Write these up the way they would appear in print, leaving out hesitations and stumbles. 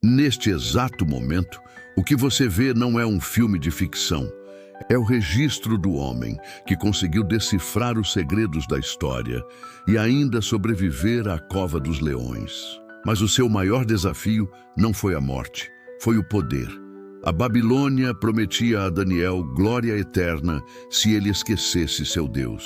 Neste exato momento, o que você vê não é um filme de ficção. É o registro do homem que conseguiu decifrar os segredos da história e ainda sobreviver à cova dos leões. Mas o seu maior desafio não foi a morte, foi o poder. A Babilônia prometia a Daniel glória eterna se ele esquecesse seu Deus.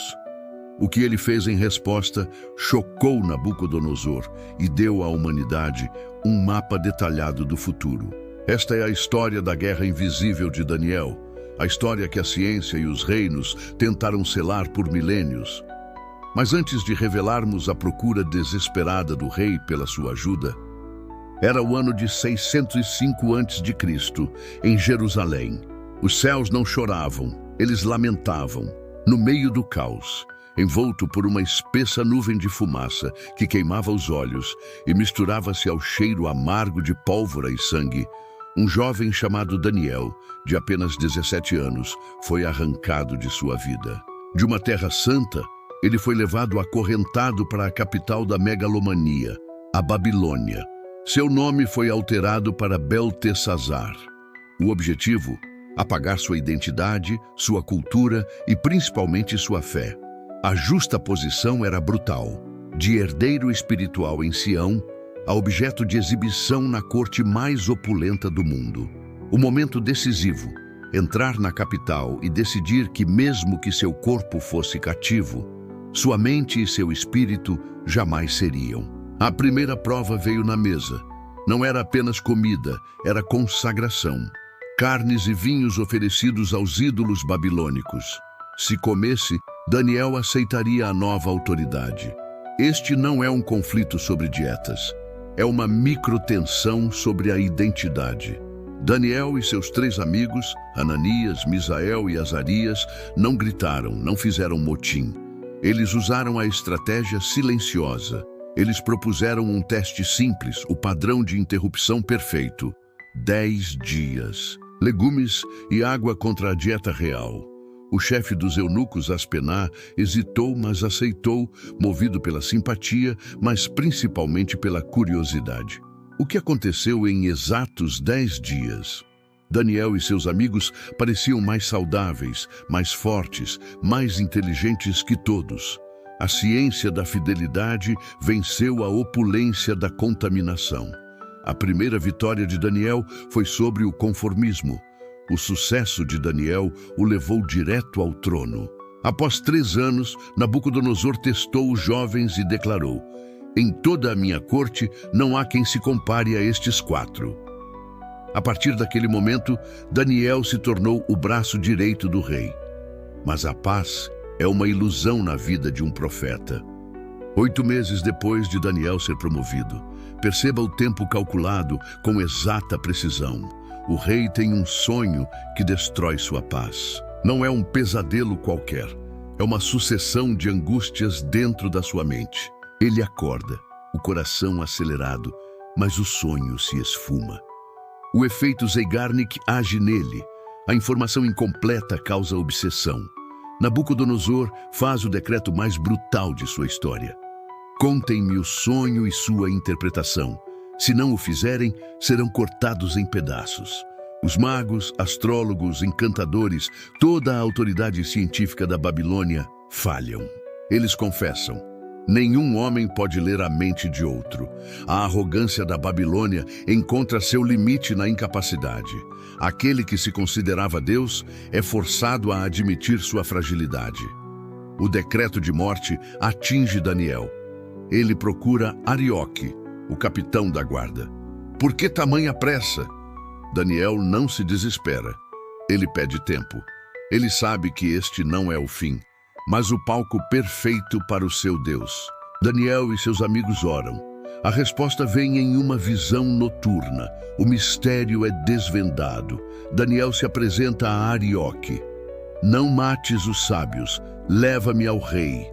O que ele fez em resposta chocou Nabucodonosor e deu à humanidade um mapa detalhado do futuro. Esta é a história da guerra invisível de Daniel, a história que a ciência e os reinos tentaram selar por milênios. Mas antes de revelarmos a procura desesperada do rei pela sua ajuda, era o ano de 605 a.C., em Jerusalém. Os céus não choravam, eles lamentavam, no meio do caos, envolto por uma espessa nuvem de fumaça que queimava os olhos e misturava-se ao cheiro amargo de pólvora e sangue. Um jovem chamado Daniel, de apenas 17 anos, foi arrancado de sua vida. De uma terra santa, ele foi levado acorrentado para a capital da megalomania, a Babilônia. Seu nome foi alterado para Beltesazar. O objetivo? Apagar sua identidade, sua cultura e principalmente sua fé. A justa posição era brutal. De herdeiro espiritual em Sião, a objeto de exibição na corte mais opulenta do mundo. O momento decisivo, entrar na capital e decidir que mesmo que seu corpo fosse cativo, sua mente e seu espírito jamais seriam. A primeira prova veio na mesa. Não era apenas comida, era consagração. Carnes e vinhos oferecidos aos ídolos babilônicos. Se comesse, Daniel aceitaria a nova autoridade. Este não é um conflito sobre dietas. É uma microtensão sobre a identidade. Daniel e seus 3 amigos, Ananias, Misael e Azarias, não gritaram, não fizeram motim. Eles usaram a estratégia silenciosa. Eles propuseram um teste simples, o padrão de interrupção perfeito. 10 dias. Legumes e água contra a dieta real. O chefe dos eunucos, Aspená, hesitou, mas aceitou, movido pela simpatia, mas principalmente pela curiosidade. O que aconteceu em exatos 10 dias? Daniel e seus amigos pareciam mais saudáveis, mais fortes, mais inteligentes que todos. A ciência da fidelidade venceu a opulência da contaminação. A primeira vitória de Daniel foi sobre o conformismo. O sucesso de Daniel o levou direto ao trono. Após 3 anos, Nabucodonosor testou os jovens e declarou: "Em toda a minha corte não há quem se compare a estes 4. A partir daquele momento, Daniel se tornou o braço direito do rei. Mas a paz é uma ilusão na vida de um profeta. 8 meses depois de Daniel ser promovido, perceba o tempo calculado com exata precisão. O rei tem um sonho que destrói sua paz. Não é um pesadelo qualquer, é uma sucessão de angústias dentro da sua mente. Ele acorda, o coração acelerado, mas o sonho se esfuma. O efeito Zeigarnik age nele. A informação incompleta causa obsessão. Nabucodonosor faz o decreto mais brutal de sua história. Contem-me o sonho e sua interpretação. Se não o fizerem, serão cortados em pedaços. Os magos, astrólogos, encantadores, toda a autoridade científica da Babilônia falham. Eles confessam: nenhum homem pode ler a mente de outro. A arrogância da Babilônia encontra seu limite na incapacidade. Aquele que se considerava Deus é forçado a admitir sua fragilidade. O decreto de morte atinge Daniel. Ele procura Arioque, o capitão da guarda. Por que tamanha pressa? Daniel não se desespera. Ele pede tempo. Ele sabe que este não é o fim, mas o palco perfeito para o seu Deus. Daniel e seus amigos oram. A resposta vem em uma visão noturna. O mistério é desvendado. Daniel se apresenta a Arioque. Não mates os sábios, leva-me ao rei.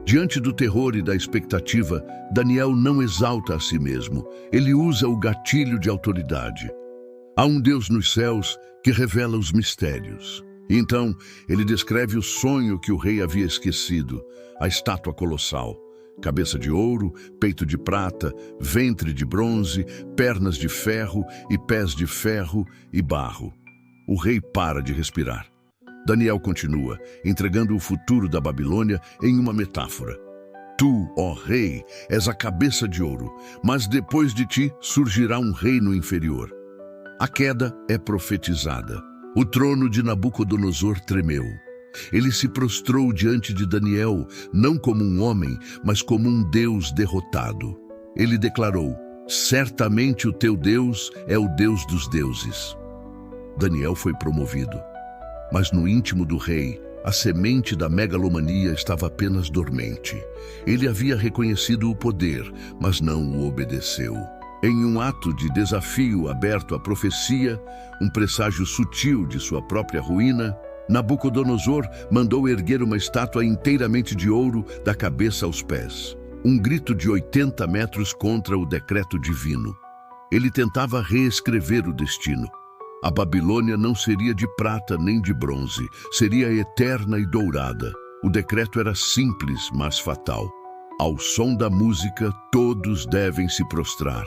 Diante do terror e da expectativa, Daniel não exalta a si mesmo. Ele usa o gatilho de autoridade. Há um Deus nos céus que revela os mistérios. Então, ele descreve o sonho que o rei havia esquecido, a estátua colossal. cabeça de ouro, peito de prata, ventre de bronze, pernas de ferro e pés de ferro e barro. O rei para de respirar. Daniel continua, entregando o futuro da Babilônia em uma metáfora. Tu, ó rei, és a cabeça de ouro, mas depois de ti surgirá um reino inferior. A queda é profetizada. O trono de Nabucodonosor tremeu. Ele se prostrou diante de Daniel, não como um homem, mas como um Deus derrotado. Ele declarou: certamente o teu Deus é o Deus dos deuses. Daniel foi promovido. Mas no íntimo do rei, a semente da megalomania estava apenas dormente. Ele havia reconhecido o poder, mas não o obedeceu. Em um ato de desafio aberto à profecia, um presságio sutil de sua própria ruína, Nabucodonosor mandou erguer uma estátua inteiramente de ouro da cabeça aos pés. Um grito de 80 metros contra o decreto divino. Ele tentava reescrever o destino. A Babilônia não seria de prata nem de bronze, seria eterna e dourada. O decreto era simples, mas fatal. Ao som da música, todos devem se prostrar.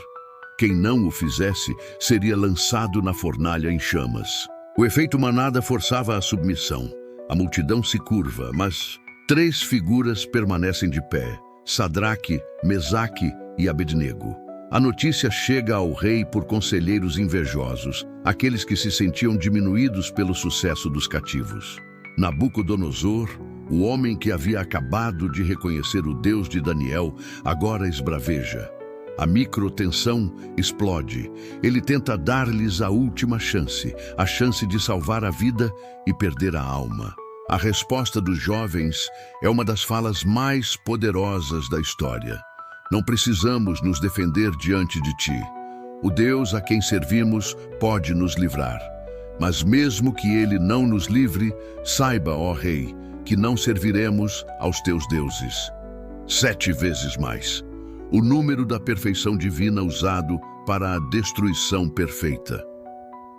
Quem não o fizesse seria lançado na fornalha em chamas. O efeito manada forçava a submissão. A multidão se curva, mas 3 figuras permanecem de pé: Sadraque, Mesaque e Abednego. A notícia chega ao rei por conselheiros invejosos, aqueles que se sentiam diminuídos pelo sucesso dos cativos. Nabucodonosor, o homem que havia acabado de reconhecer o Deus de Daniel, agora esbraveja. A microtensão explode. Ele tenta dar-lhes a última chance, a chance de salvar a vida e perder a alma. A resposta dos jovens é uma das falas mais poderosas da história. Não precisamos nos defender diante de ti. O Deus a quem servimos pode nos livrar. Mas mesmo que ele não nos livre, saiba, ó rei, que não serviremos aos teus deuses. 7 vezes mais. O número da perfeição divina usado para a destruição perfeita.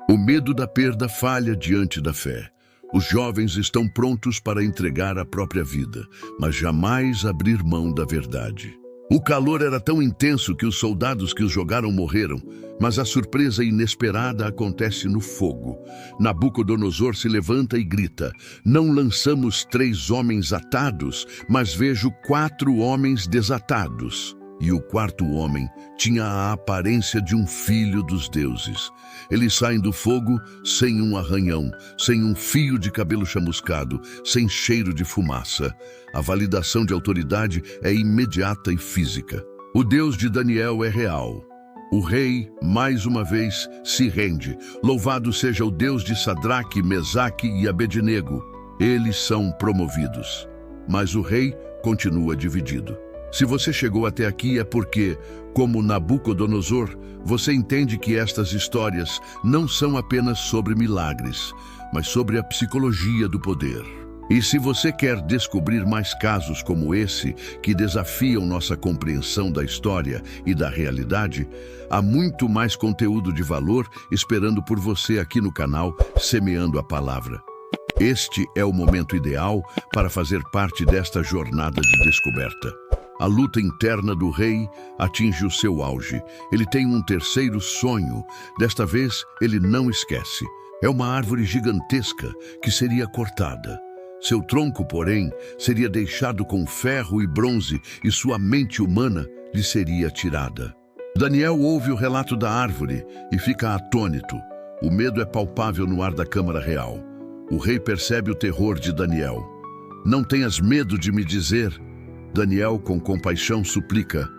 O medo da perda falha diante da fé. Os jovens estão prontos para entregar a própria vida, mas jamais abrir mão da verdade. O calor era tão intenso que os soldados que os jogaram morreram, mas a surpresa inesperada acontece no fogo. Nabucodonosor se levanta e grita: não lançamos 3 homens atados, mas vejo 4 homens desatados. E o 4º homem tinha a aparência de um filho dos deuses. Eles saem do fogo sem um arranhão, sem um fio de cabelo chamuscado, sem cheiro de fumaça. A validação de autoridade é imediata e física. O Deus de Daniel é real. O rei, mais uma vez, se rende. Louvado seja o Deus de Sadraque, Mesaque e Abednego. Eles são promovidos. Mas o rei continua dividido. Se você chegou até aqui é porque, como Nabucodonosor, você entende que estas histórias não são apenas sobre milagres, mas sobre a psicologia do poder. E se você quer descobrir mais casos como esse, que desafiam nossa compreensão da história e da realidade, há muito mais conteúdo de valor esperando por você aqui no canal Semeando a Palavra. Este é o momento ideal para fazer parte desta jornada de descoberta. A luta interna do rei atinge o seu auge. Ele tem um terceiro sonho. Desta vez, ele não esquece. É uma árvore gigantesca que seria cortada. Seu tronco, porém, seria deixado com ferro e bronze e sua mente humana lhe seria tirada. Daniel ouve o relato da árvore e fica atônito. O medo é palpável no ar da Câmara Real. O rei percebe o terror de Daniel. Não tenhas medo de me dizer... Daniel, com compaixão, suplica: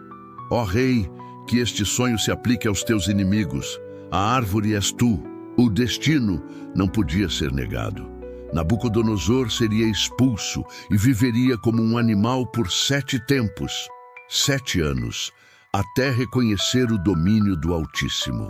ó rei, que este sonho se aplique aos teus inimigos. A árvore és tu. O destino não podia ser negado. Nabucodonosor seria expulso e viveria como um animal por 7 tempos, 7 anos, até reconhecer o domínio do Altíssimo.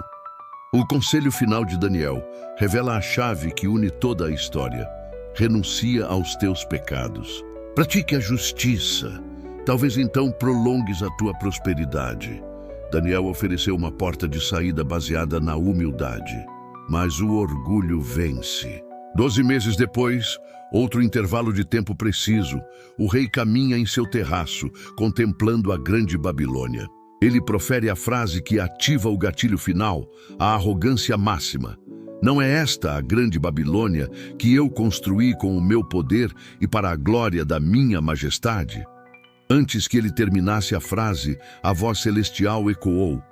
O conselho final de Daniel revela a chave que une toda a história. Renuncia aos teus pecados. Pratique a justiça. Talvez então prolongues a tua prosperidade. Daniel ofereceu uma porta de saída baseada na humildade. Mas o orgulho vence. 12 meses depois, outro intervalo de tempo preciso, o rei caminha em seu terraço, contemplando a grande Babilônia. Ele profere a frase que ativa o gatilho final, a arrogância máxima. Não é esta a grande Babilônia que eu construí com o meu poder e para a glória da minha majestade? Antes que ele terminasse a frase, a voz celestial ecoou: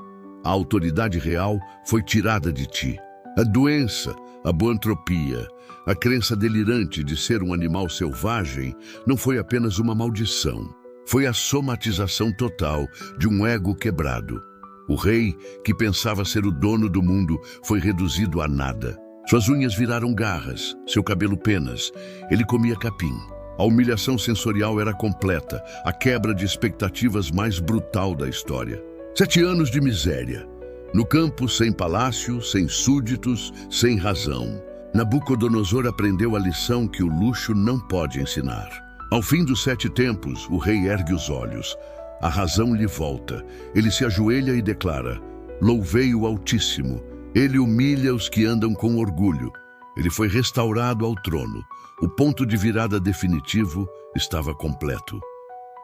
a autoridade real foi tirada de ti. A doença, a boantropia, a crença delirante de ser um animal selvagem não foi apenas uma maldição. Foi a somatização total de um ego quebrado. O rei, que pensava ser o dono do mundo, foi reduzido a nada. Suas unhas viraram garras, seu cabelo penas. Ele comia capim. A humilhação sensorial era completa, a quebra de expectativas mais brutal da história. 7 anos de miséria. No campo, sem palácio, sem súditos, sem razão. Nabucodonosor aprendeu a lição que o luxo não pode ensinar. Ao fim dos 7 tempos, o rei ergue os olhos. A razão lhe volta. Ele se ajoelha e declara: louvei o Altíssimo. Ele humilha os que andam com orgulho. Ele foi restaurado ao trono. O ponto de virada definitivo estava completo.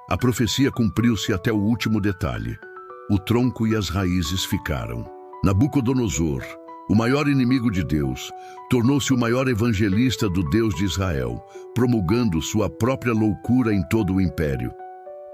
A profecia cumpriu-se até o último detalhe. O tronco e as raízes ficaram. Nabucodonosor, o maior inimigo de Deus, tornou-se o maior evangelista do Deus de Israel, promulgando sua própria loucura em todo o império.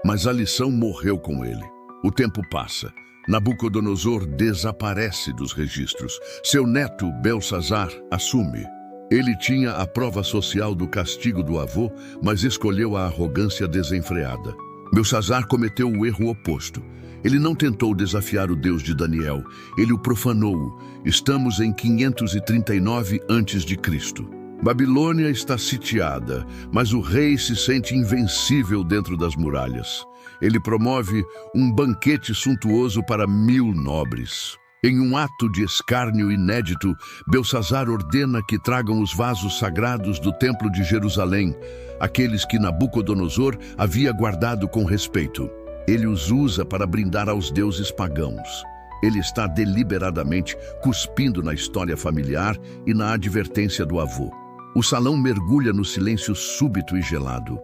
Mas a lição morreu com ele. O tempo passa. Nabucodonosor desaparece dos registros. Seu neto, Belsazar, assume. Ele tinha a prova social do castigo do avô, mas escolheu a arrogância desenfreada. Belsazar cometeu o erro oposto. Ele não tentou desafiar o Deus de Daniel, ele o profanou. Estamos em 539 a.C. Babilônia está sitiada, mas o rei se sente invencível dentro das muralhas. Ele promove um banquete suntuoso para 1000 nobres. Em um ato de escárnio inédito, Belsazar ordena que tragam os vasos sagrados do Templo de Jerusalém, aqueles que Nabucodonosor havia guardado com respeito. Ele os usa para brindar aos deuses pagãos. Ele está deliberadamente cuspindo na história familiar e na advertência do avô. O salão mergulha no silêncio súbito e gelado.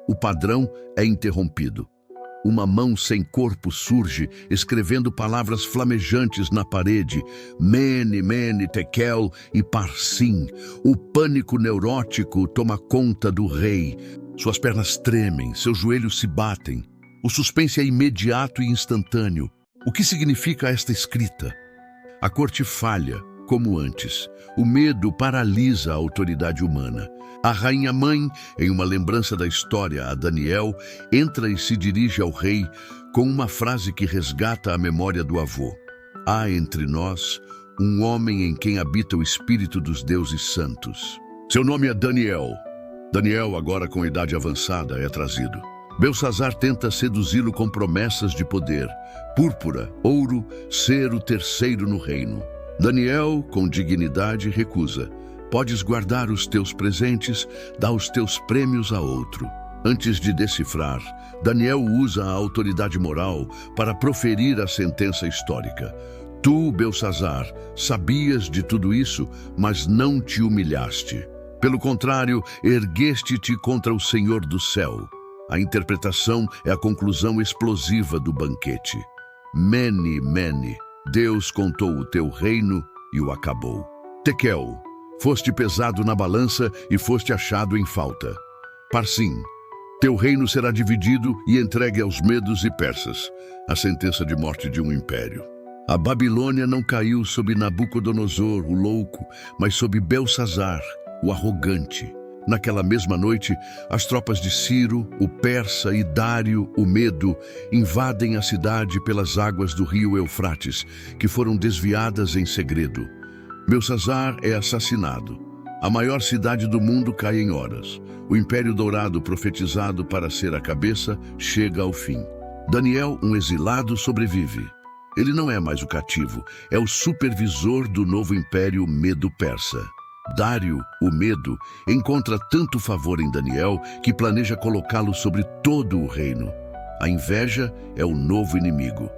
O padrão é interrompido. Uma mão sem corpo surge, escrevendo palavras flamejantes na parede: Mene, Mene, Tekel e Parsim. O pânico neurótico toma conta do rei. Suas pernas tremem, seus joelhos se batem. O suspense é imediato e instantâneo. O que significa esta escrita? A corte falha, como antes. O medo paralisa a autoridade humana. A rainha-mãe, em uma lembrança da história a Daniel, entra e se dirige ao rei com uma frase que resgata a memória do avô. Há entre nós um homem em quem habita o espírito dos deuses santos. Seu nome é Daniel. Daniel, agora com idade avançada, é trazido. Belsazar tenta seduzi-lo com promessas de poder: púrpura, ouro, ser o terceiro no reino. Daniel, com dignidade, recusa. Podes guardar os teus presentes, dá os teus prêmios a outro. Antes de decifrar, Daniel usa a autoridade moral para proferir a sentença histórica. Tu, Belsazar, sabias de tudo isso, mas não te humilhaste. Pelo contrário, ergueste-te contra o Senhor do céu. A interpretação é a conclusão explosiva do banquete. Mene, Mene, Deus contou o teu reino e o acabou. Tekel, foste pesado na balança e foste achado em falta. Parsim, teu reino será dividido e entregue aos medos e persas, a sentença de morte de um império. A Babilônia não caiu sob Nabucodonosor, o louco, mas sob Belsazar, o arrogante. Naquela mesma noite, as tropas de Ciro, o persa e Dário, o Medo, invadem a cidade pelas águas do rio Eufrates, que foram desviadas em segredo. Belsazar é assassinado. A maior cidade do mundo cai em horas. O Império Dourado, profetizado para ser a cabeça, chega ao fim. Daniel, um exilado, sobrevive. Ele não é mais o cativo, é o supervisor do novo Império Medo-Persa. Dário, o Medo, encontra tanto favor em Daniel que planeja colocá-lo sobre todo o reino. A inveja é o novo inimigo.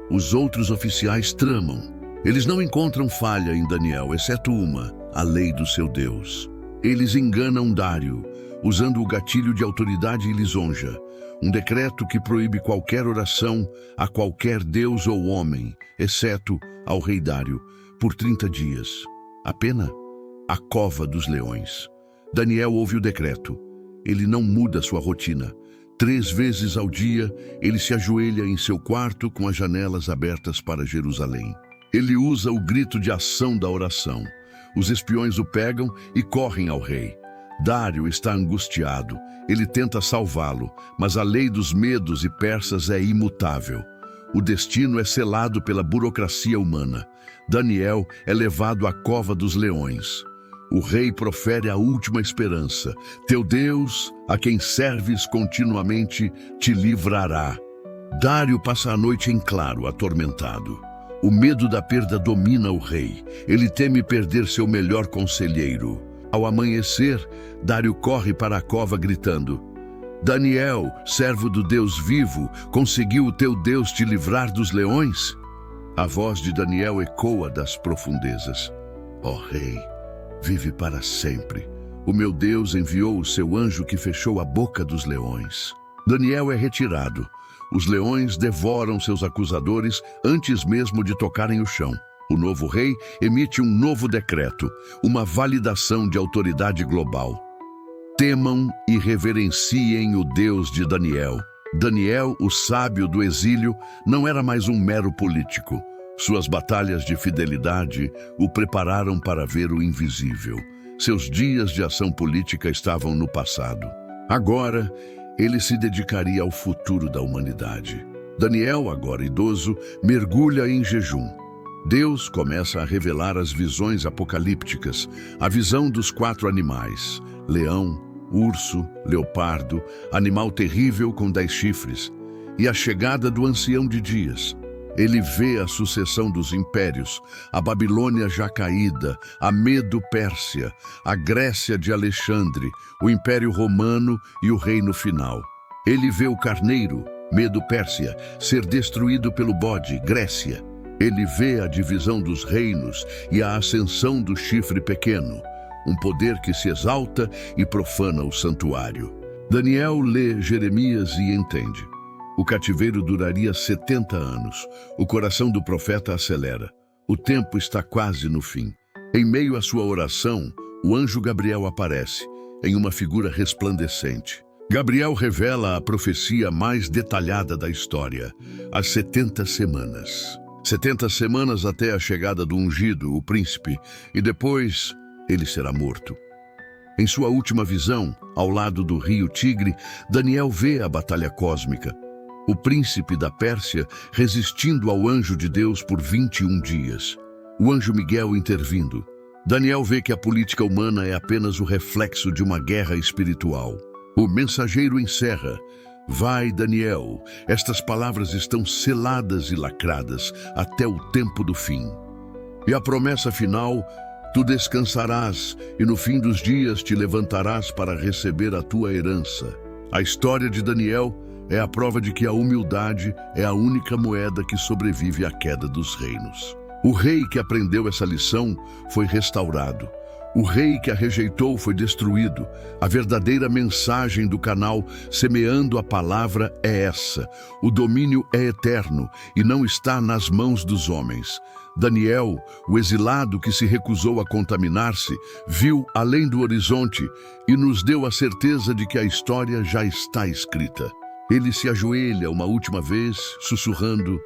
Os outros oficiais tramam. Eles não encontram falha em Daniel, exceto uma: a lei do seu Deus. Eles enganam Dário, usando o gatilho de autoridade e lisonja, um decreto que proíbe qualquer oração a qualquer deus ou homem, exceto ao rei Dário, por 30 dias. A pena? A cova dos leões. Daniel ouve o decreto. Ele não muda sua rotina. 3 vezes ao dia, ele se ajoelha em seu quarto com as janelas abertas para Jerusalém. Ele usa o grito de ação da oração. Os espiões o pegam e correm ao rei. Dário está angustiado. Ele tenta salvá-lo, mas a lei dos medos e persas é imutável. O destino é selado pela burocracia humana. Daniel é levado à cova dos leões. O rei profere a última esperança. Teu Deus, a quem serves continuamente, te livrará. Dário passa a noite em claro, atormentado. O medo da perda domina o rei. Ele teme perder seu melhor conselheiro. Ao amanhecer, Dário corre para a cova gritando: Daniel, servo do Deus vivo, conseguiu o teu Deus te livrar dos leões? A voz de Daniel ecoa das profundezas. Ó rei, vive para sempre. O meu Deus enviou o seu anjo que fechou a boca dos leões. Daniel é retirado. Os leões devoram seus acusadores antes mesmo de tocarem o chão. O novo rei emite um novo decreto, uma validação de autoridade global. Temam e reverenciem o Deus de Daniel. Daniel, o sábio do exílio, não era mais um mero político. Suas batalhas de fidelidade o prepararam para ver o invisível. Seus dias de ação política estavam no passado. Agora, ele se dedicaria ao futuro da humanidade. Daniel, agora idoso, mergulha em jejum. Deus começa a revelar as visões apocalípticas, a visão dos 4 animais: leão, urso, leopardo, animal terrível com 10 chifres, e a chegada do ancião de dias. Ele vê a sucessão dos impérios, a Babilônia já caída, a Medo-Pérsia, a Grécia de Alexandre, o Império Romano e o reino final. Ele vê o carneiro, Medo-Pérsia, ser destruído pelo bode, Grécia. Ele vê a divisão dos reinos e a ascensão do chifre pequeno, um poder que se exalta e profana o santuário. Daniel lê Jeremias e entende. O cativeiro duraria 70 anos. O coração do profeta acelera. O tempo está quase no fim. Em meio à sua oração, o anjo Gabriel aparece, em uma figura resplandecente. Gabriel revela a profecia mais detalhada da história, as 70 semanas. 70 semanas até a chegada do ungido, o príncipe, e depois ele será morto. Em sua última visão, ao lado do rio Tigre, Daniel vê a batalha cósmica. O príncipe da Pérsia resistindo ao anjo de Deus por 21 dias. O anjo Miguel intervindo. Daniel vê que a política humana é apenas o reflexo de uma guerra espiritual. O mensageiro encerra: Vai, Daniel, estas palavras estão seladas e lacradas até o tempo do fim. E a promessa final: Tu descansarás e no fim dos dias te levantarás para receber a tua herança. A história de Daniel é a prova de que a humildade é a única moeda que sobrevive à queda dos reinos. O rei que aprendeu essa lição foi restaurado. O rei que a rejeitou foi destruído. A verdadeira mensagem do canal Semeando a Palavra é essa: o domínio é eterno e não está nas mãos dos homens. Daniel, o exilado que se recusou a contaminar-se, viu além do horizonte e nos deu a certeza de que a história já está escrita. Ele se ajoelha uma última vez, sussurrando: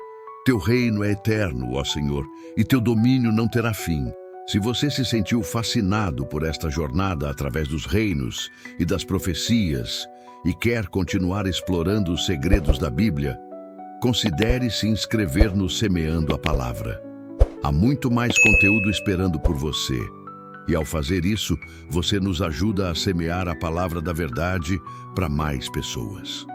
Teu reino é eterno, ó Senhor, e teu domínio não terá fim. Se você se sentiu fascinado por esta jornada através dos reinos e das profecias e quer continuar explorando os segredos da Bíblia, considere se inscrever no Semeando a Palavra. Há muito mais conteúdo esperando por você. E ao fazer isso, você nos ajuda a semear a palavra da verdade para mais pessoas.